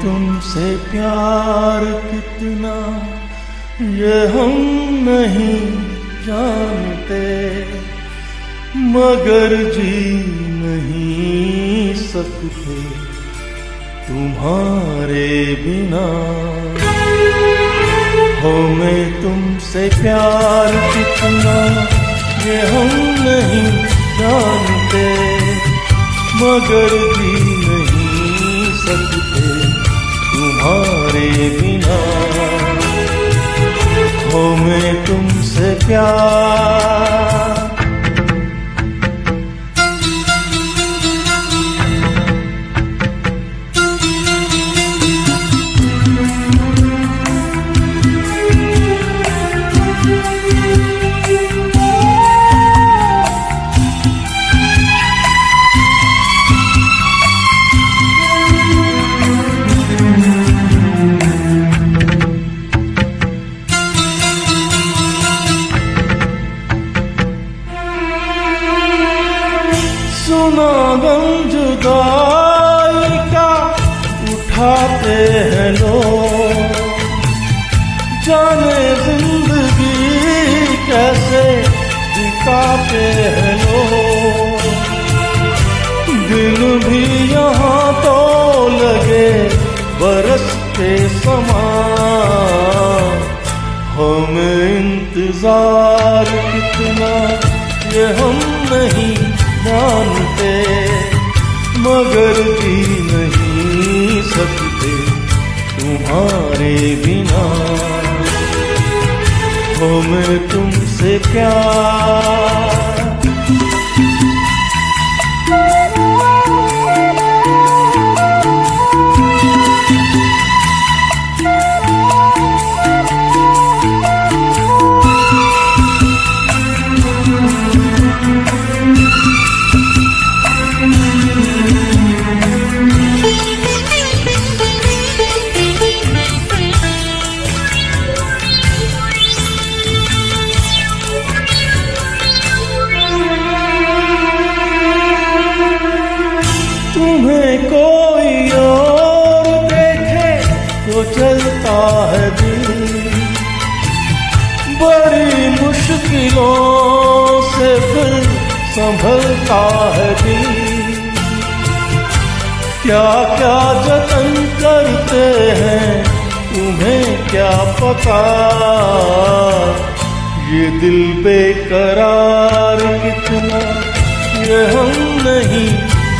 तुमसे प्यार कितना ये हम नहीं जानते, मगर जी नहीं सकते तुम्हारे बिना। हमें तुमसे प्यार कितना ये हम नहीं जानते, मगर जी नहीं सकते तुम्हारे बिना। हमें तुमसे प्यार सुना गम जुदाई का उठाते हैं लोग, जाने जिंदगी कैसे बिताते हैं लोग। दिन भी यहाँ तो लगे बरस के समान, हम इंतजार कितना ये हम नहीं जानते, मगर जी नहीं सकते तुम्हारे बिना। हमें तुमसे प्यार कोई और देखे तो चलता है दिल, बड़ी मुश्किलों से फिर संभलता है दिल। क्या क्या जतन करते हैं तुम्हें क्या पता, ये दिल बेकरार कितना ये हम नहीं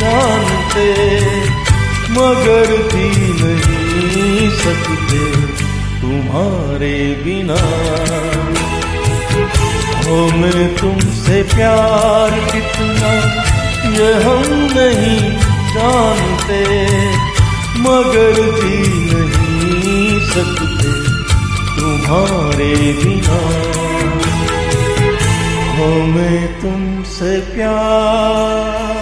जानते, मगर जी नहीं सकते तुम्हारे बिना। हमें तुमसे प्यार कितना ये हम नहीं जानते, मगर जी नहीं सकते तुम्हारे बिना। हमें तुमसे प्यार